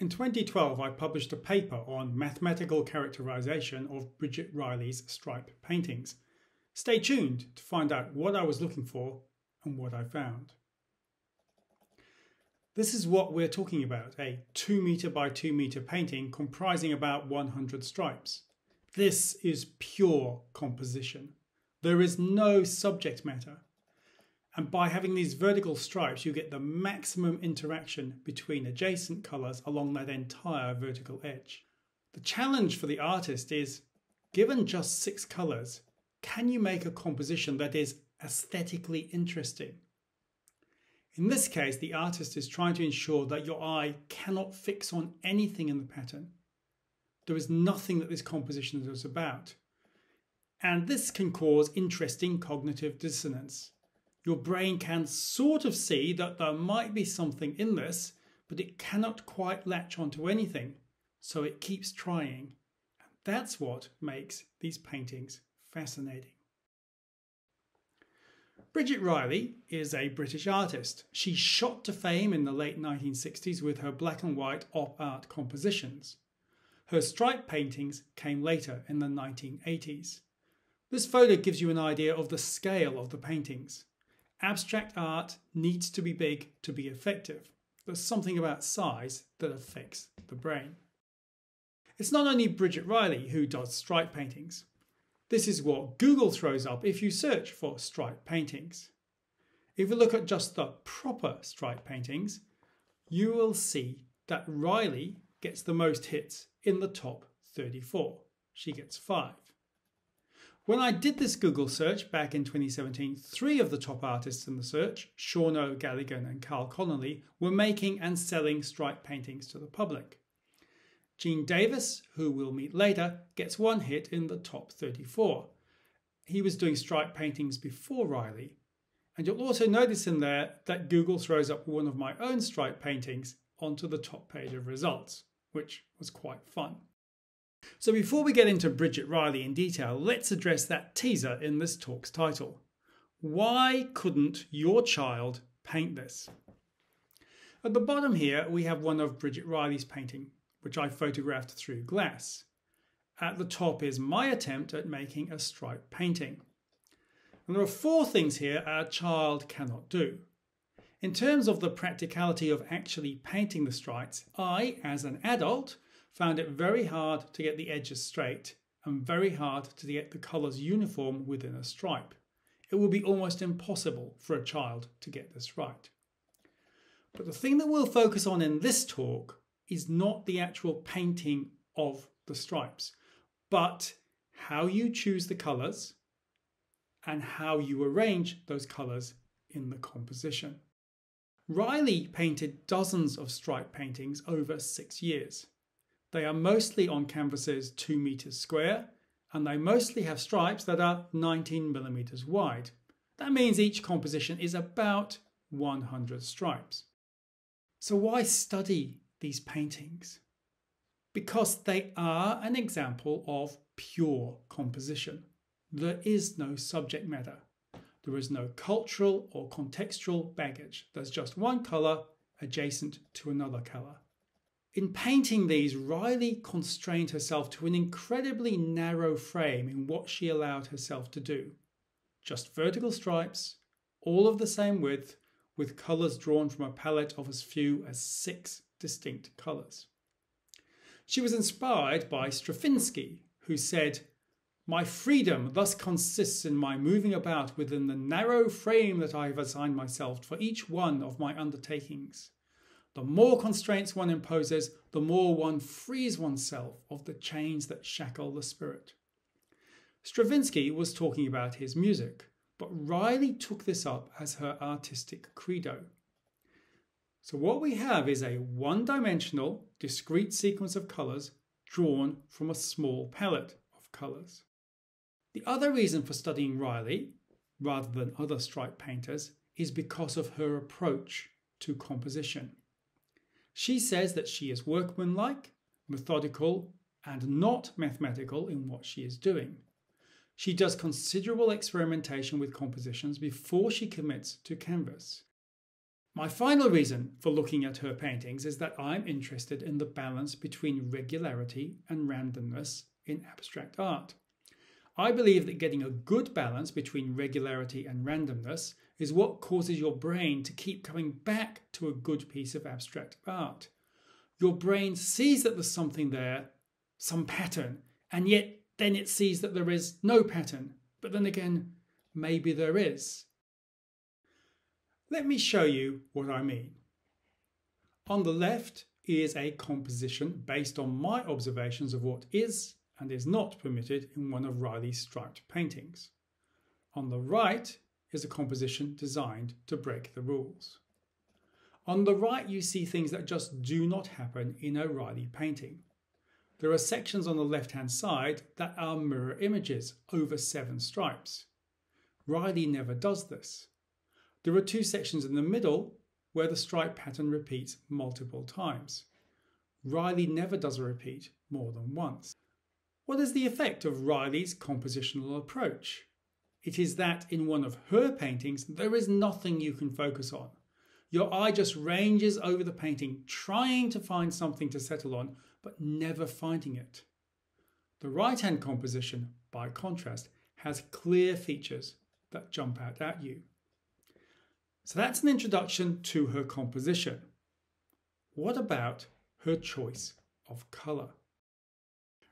In 2012, I published a paper on mathematical characterization of Bridget Riley's stripe paintings. Stay tuned to find out what I was looking for and what I found. This is what we're talking about, a 2 meter by 2 meter painting comprising about 100 stripes. This is pure composition. There is no subject matter. And by having these vertical stripes, you get the maximum interaction between adjacent colours along that entire vertical edge. The challenge for the artist is, given just 6 colours, can you make a composition that is aesthetically interesting? In this case, the artist is trying to ensure that your eye cannot fix on anything in the pattern. There is nothing that this composition is about. And this can cause interesting cognitive dissonance. Your brain can sort of see that there might be something in this, but it cannot quite latch onto anything, so it keeps trying. And that's what makes these paintings fascinating. Bridget Riley is a British artist. She shot to fame in the late 1960s with her black and white op art compositions. Her stripe paintings came later in the 1980s. This photo gives you an idea of the scale of the paintings. Abstract art needs to be big to be effective. There's something about size that affects the brain. It's not only Bridget Riley who does stripe paintings. This is what Google throws up if you search for stripe paintings. If you look at just the proper stripe paintings, you will see that Riley gets the most hits in the top 34. She gets 5. When I did this Google search back in 2017, 3 of the top artists in the search, Sean O'Galligan and Carl Connolly, were making and selling stripe paintings to the public. Gene Davis, who we'll meet later, gets 1 hit in the top 34. He was doing stripe paintings before Riley. And you'll also notice in there that Google throws up one of my own stripe paintings onto the top page of results, which was quite fun. So before we get into Bridget Riley in detail, let's address that teaser in this talk's title. Why couldn't your child paint this? At the bottom here, we have one of Bridget Riley's painting, which I photographed through glass. At the top is my attempt at making a stripe painting. And there are 4 things here our child cannot do. In terms of the practicality of actually painting the stripes, I, as an adult, found it very hard to get the edges straight and very hard to get the colours uniform within a stripe. It would be almost impossible for a child to get this right. But the thing that we'll focus on in this talk is not the actual painting of the stripes, but how you choose the colours and how you arrange those colours in the composition. Riley painted dozens of stripe paintings over 6 years. They are mostly on canvases 2 meters square, and they mostly have stripes that are 19 millimeters wide. That means each composition is about 100 stripes. So why study these paintings? Because they are an example of pure composition. There is no subject matter. There is no cultural or contextual baggage. There's just one colour adjacent to another colour. In painting these, Riley constrained herself to an incredibly narrow frame in what she allowed herself to do. Just vertical stripes, all of the same width, with colours drawn from a palette of as few as 6 distinct colours. She was inspired by Stravinsky, who said, "My freedom thus consists in my moving about within the narrow frame that I have assigned myself for each one of my undertakings. The more constraints one imposes, the more one frees oneself of the chains that shackle the spirit." Stravinsky was talking about his music, but Riley took this up as her artistic credo. So what we have is a one-dimensional, discrete sequence of colours drawn from a small palette of colours. The other reason for studying Riley, rather than other stripe painters, is because of her approach to composition. She says that she is workmanlike, methodical, and not mathematical in what she is doing. She does considerable experimentation with compositions before she commits to canvas. My final reason for looking at her paintings is that I'm interested in the balance between regularity and randomness in abstract art. I believe that getting a good balance between regularity and randomness is what causes your brain to keep coming back to a good piece of abstract art. Your brain sees that there's something there, some pattern, and yet then it sees that there is no pattern. But then again, maybe there is. Let me show you what I mean. On the left is a composition based on my observations of what is and is not permitted in one of Riley's striped paintings. On the right is a composition designed to break the rules. On the right you see things that just do not happen in a Riley painting. There are sections on the left-hand side that are mirror images over 7 stripes. Riley never does this. There are 2 sections in the middle where the stripe pattern repeats multiple times. Riley never does a repeat more than once. What is the effect of Riley's compositional approach? It is that in one of her paintings there is nothing you can focus on. Your eye just ranges over the painting, trying to find something to settle on, but never finding it. The right-hand composition, by contrast, has clear features that jump out at you. So that's an introduction to her composition. What about her choice of colour?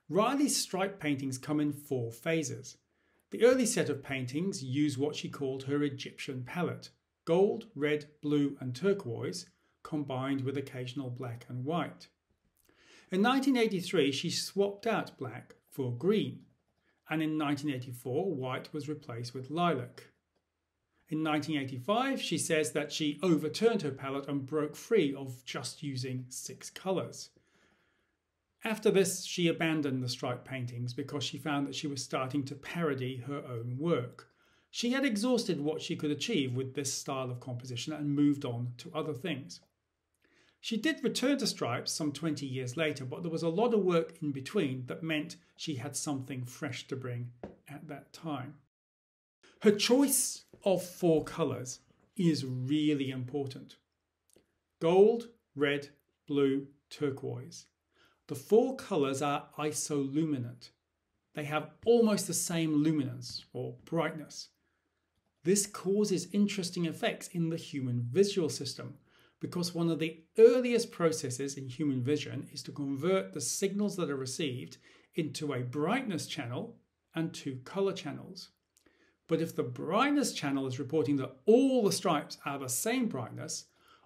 Riley's stripe paintings come in 4 phases. The early set of paintings use what she called her Egyptian palette: gold, red, blue and turquoise, combined with occasional black and white. In 1983 she swapped out black for green, and in 1984 white was replaced with lilac. In 1985 she says that she overturned her palette and broke free of just using 6 colours. After this, she abandoned the stripe paintings because she found that she was starting to parody her own work. She had exhausted what she could achieve with this style of composition and moved on to other things. She did return to stripes some 20 years later, but there was a lot of work in between that meant she had something fresh to bring at that time. Her choice of 4 colours is really important. Gold, red, blue, turquoise. The 4 colours are isoluminant. They have almost the same luminance or brightness. This causes interesting effects in the human visual system because one of the earliest processes in human vision is to convert the signals that are received into a brightness channel and 2 colour channels. But if the brightness channel is reporting that all the stripes are the same brightness,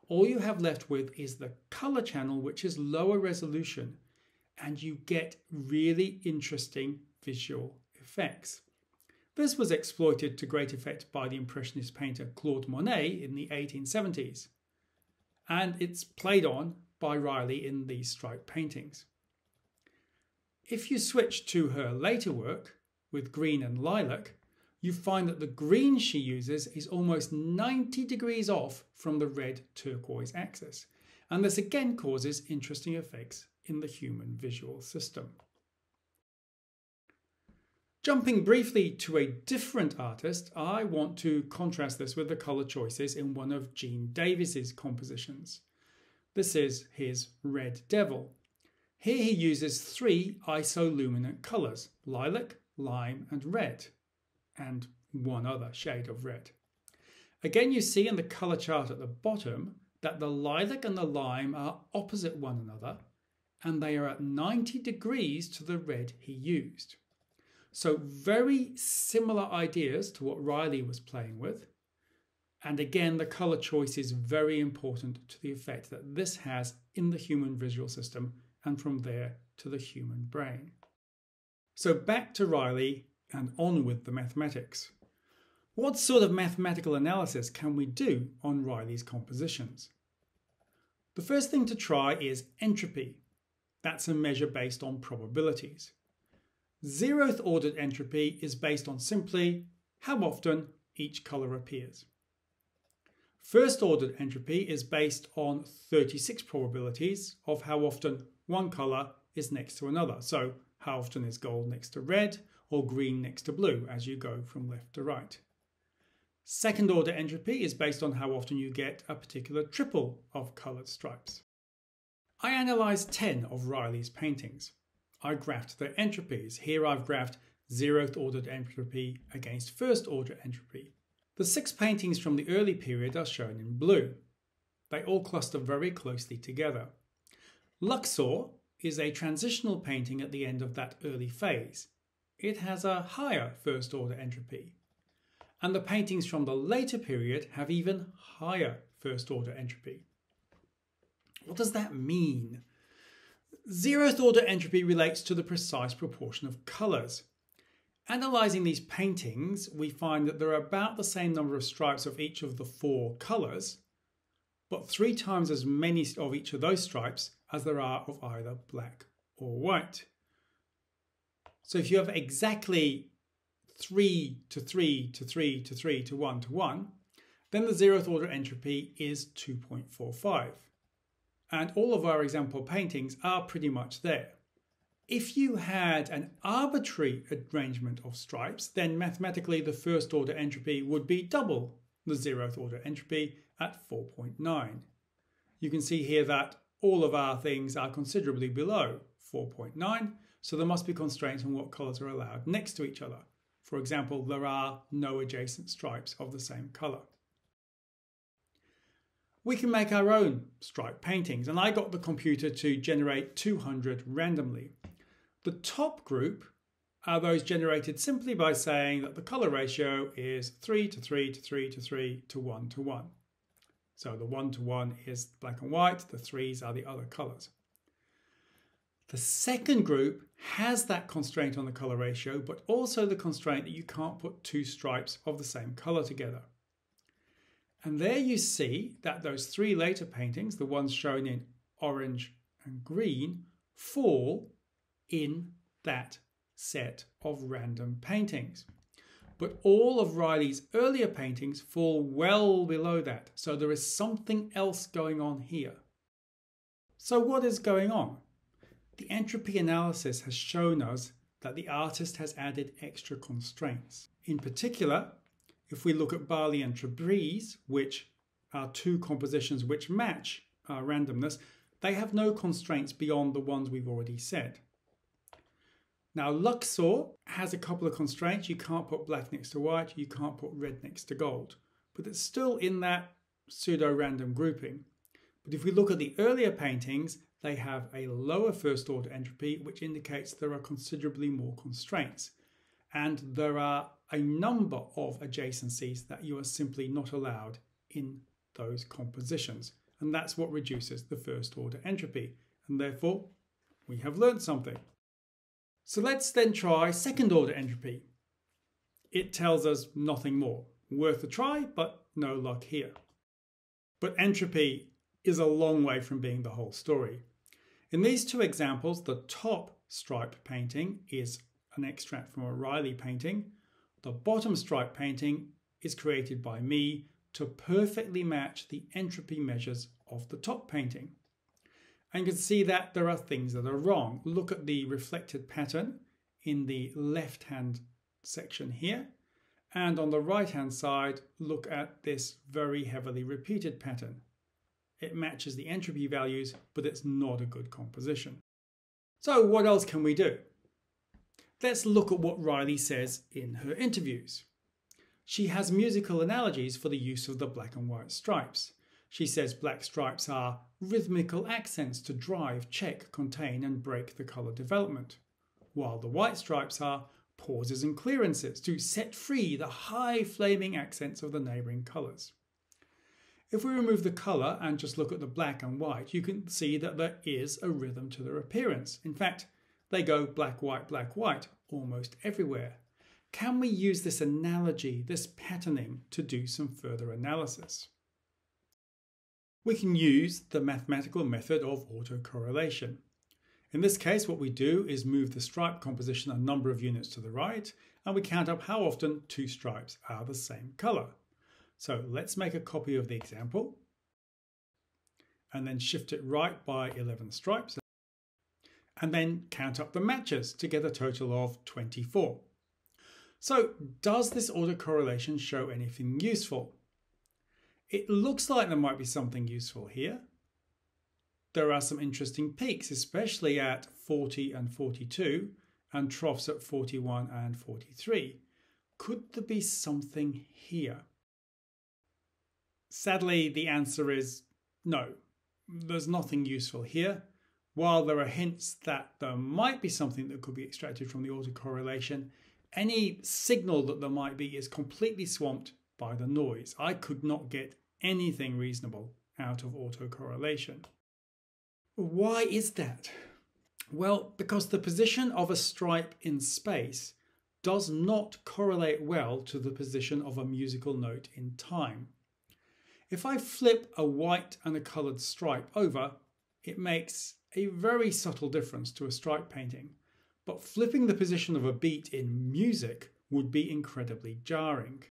all you have left with is the colour channel, which is lower resolution, and you get really interesting visual effects. This was exploited to great effect by the Impressionist painter Claude Monet in the 1870s, and it's played on by Riley in these stripe paintings. If you switch to her later work with green and lilac, you find that the green she uses is almost 90 degrees off from the red turquoise axis, and this again causes interesting effects in the human visual system. Jumping briefly to a different artist, I want to contrast this with the colour choices in one of Gene Davis's compositions. This is his Red Devil. Here he uses 3 isoluminant colours: lilac, lime and red, and one other shade of red. Again, you see in the colour chart at the bottom that the lilac and the lime are opposite one another, and they are at 90 degrees to the red he used. So very similar ideas to what Riley was playing with. And again, the colour choice is very important to the effect that this has in the human visual system and from there to the human brain. So back to Riley and on with the mathematics. What sort of mathematical analysis can we do on Riley's compositions? The first thing to try is entropy. That's a measure based on probabilities. 0th ordered entropy is based on simply how often each colour appears. 1st ordered entropy is based on 36 probabilities of how often one colour is next to another. So how often is gold next to red or green next to blue as you go from left to right. Second order entropy is based on how often you get a particular triple of coloured stripes. I analysed 10 of Riley's paintings. I graphed their entropies. Here I've graphed 0th ordered entropy against first order entropy. The 6 paintings from the early period are shown in blue. They all cluster very closely together. Luxor is a transitional painting at the end of that early phase. It has a higher first order entropy. And the paintings from the later period have even higher first order entropy. What does that mean? 0th order entropy relates to the precise proportion of colours. Analysing these paintings, we find that there are about the same number of stripes of each of the 4 colours, but 3 times as many of each of those stripes as there are of either black or white. So if you have exactly 3 to 3 to 3 to 3 to 1 to 1, then the 0th order entropy is 2.45. And all of our example paintings are pretty much there. If you had an arbitrary arrangement of stripes, then mathematically the first order entropy would be double the 0th order entropy at 4.9. You can see here that all of our things are considerably below 4.9, so there must be constraints on what colours are allowed next to each other. For example, there are no adjacent stripes of the same colour. We can make our own stripe paintings, and I got the computer to generate 200 randomly. The top group are those generated simply by saying that the colour ratio is 3 to 3 to 3 to 3 to 1 to 1. So the 1 to 1 is black and white, the 3s are the other colours. The second group has that constraint on the colour ratio, but also the constraint that you can't put 2 stripes of the same colour together. And there you see that those 3 later paintings, the ones shown in orange and green, fall in that set of random paintings. But all of Riley's earlier paintings fall well below that. So there is something else going on here. So what is going on? The entropy analysis has shown us that the artist has added extra constraints. In particular, if we look at barley and characterise, which are 2 compositions which match our randomness, they have no constraints beyond the ones we've already said. Now Luxor has a couple of constraints. You can't put black next to white, you can't put red next to gold, but it's still in that pseudo-random grouping. But if we look at the earlier paintings, they have a lower first order entropy, which indicates there are considerably more constraints. And there are a number of adjacencies that you are simply not allowed in those compositions. And that's what reduces the first order entropy. And therefore, we have learned something. So let's then try second order entropy. It tells us nothing more. Worth a try, but no luck here. But entropy is a long way from being the whole story. In these 2 examples, the top stripe painting is an extract from a Riley painting. The bottom stripe painting is created by me to perfectly match the entropy measures of the top painting. And you can see that there are things that are wrong. Look at the reflected pattern in the left-hand section here. And on the right-hand side, look at this very heavily repeated pattern. It matches the entropy values, but it's not a good composition. So what else can we do? Let's look at what Riley says in her interviews. She has musical analogies for the use of the black and white stripes. She says black stripes are rhythmical accents to drive, check, contain and break the colour development, while the white stripes are pauses and clearances to set free the high flaming accents of the neighbouring colours. If we remove the colour and just look at the black and white, you can see that there is a rhythm to their appearance. In fact, they go black, white, almost everywhere. Can we use this analogy, this patterning, to do some further analysis? We can use the mathematical method of autocorrelation. In this case, what we do is move the stripe composition a number of units to the right, and we count up how often 2 stripes are the same colour. So let's make a copy of the example, and then shift it right by 11 stripes, and then count up the matches to get a total of 24. So does this autocorrelation show anything useful? It looks like there might be something useful here. There are some interesting peaks, especially at 40 and 42, and troughs at 41 and 43. Could there be something here? Sadly, the answer is no. There's nothing useful here. While there are hints that there might be something that could be extracted from the autocorrelation, any signal that there might be is completely swamped by the noise. I could not get anything reasonable out of autocorrelation. Why is that? Well, because the position of a stripe in space does not correlate well to the position of a musical note in time. If I flip a white and a coloured stripe over, it makes a very subtle difference to a stripe painting, but flipping the position of a beat in music would be incredibly jarring.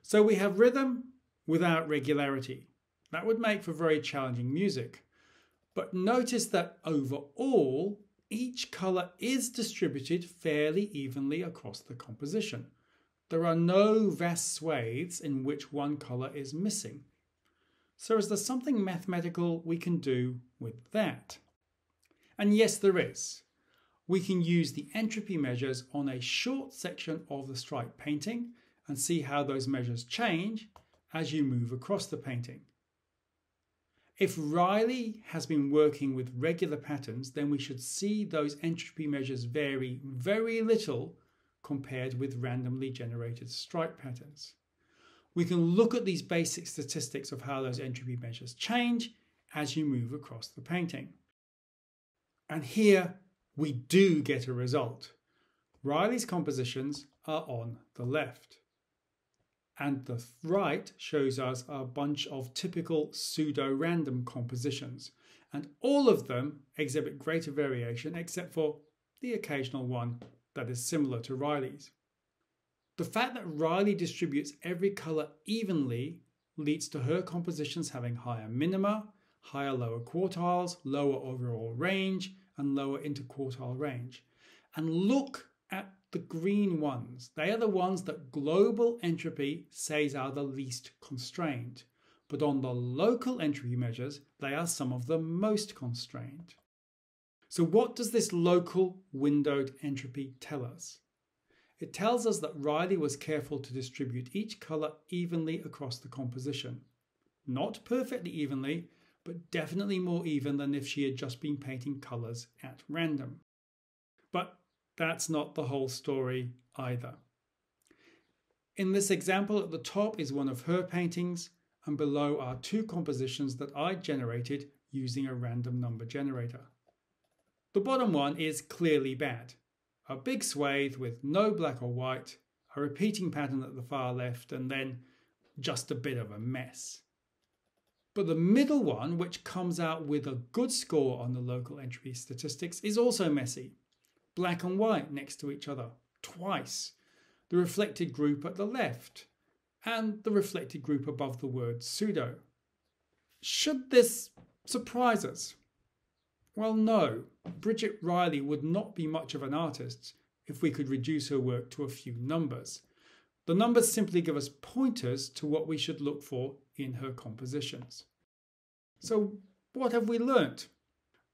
So we have rhythm without regularity. That would make for very challenging music. But notice that overall, each colour is distributed fairly evenly across the composition. There are no vast swathes in which one colour is missing. So is there something mathematical we can do with that? And yes, there is. We can use the entropy measures on a short section of the stripe painting and see how those measures change as you move across the painting. If Riley has been working with regular patterns, then we should see those entropy measures vary very little compared with randomly generated stripe patterns. We can look at these basic statistics of how those entropy measures change as you move across the painting. And here we do get a result. Riley's compositions are on the left. And the right shows us a bunch of typical pseudo-random compositions, and all of them exhibit greater variation except for the occasional one that is similar to Riley's. The fact that Riley distributes every colour evenly leads to her compositions having higher minima, higher lower quartiles, lower overall range, and lower interquartile range. And look at the green ones. They are the ones that global entropy says are the least constrained. But on the local entropy measures, they are some of the most constrained. So what does this local windowed entropy tell us? It tells us that Riley was careful to distribute each colour evenly across the composition. Not perfectly evenly, but definitely more even than if she had just been painting colours at random. But that's not the whole story either. In this example at the top is one of her paintings, and below are two compositions that I generated using a random number generator. The bottom one is clearly bad. A big swathe with no black or white, a repeating pattern at the far left, and then just a bit of a mess. But the middle one, which comes out with a good score on the local entropy statistics, is also messy. Black and white next to each other, twice. The reflected group at the left, and the reflected group above the word pseudo. Should this surprise us? Well, no. Bridget Riley would not be much of an artist if we could reduce her work to a few numbers. The numbers simply give us pointers to what we should look for in her compositions. So what have we learnt?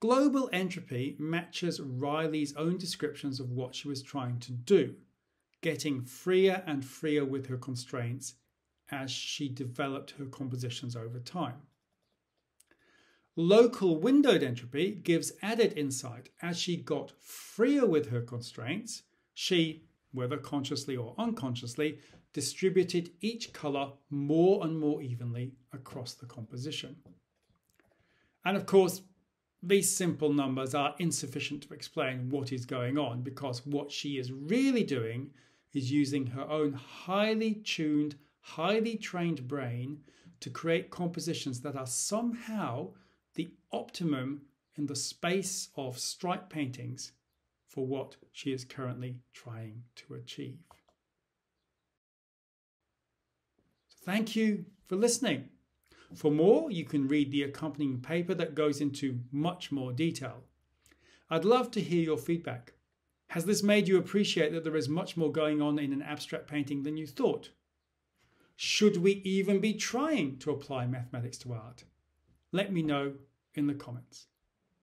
Global entropy matches Riley's own descriptions of what she was trying to do, getting freer and freer with her constraints as she developed her compositions over time. Local windowed entropy gives added insight. As she got freer with her constraints, she, whether consciously or unconsciously, distributed each colour more and more evenly across the composition. And of course, these simple numbers are insufficient to explain what is going on, because what she is really doing is using her own highly tuned, highly trained brain to create compositions that are somehow the optimum in the space of stripe paintings for what she is currently trying to achieve. Thank you for listening. For more, you can read the accompanying paper that goes into much more detail. I'd love to hear your feedback. Has this made you appreciate that there is much more going on in an abstract painting than you thought? Should we even be trying to apply mathematics to art? Let me know in the comments.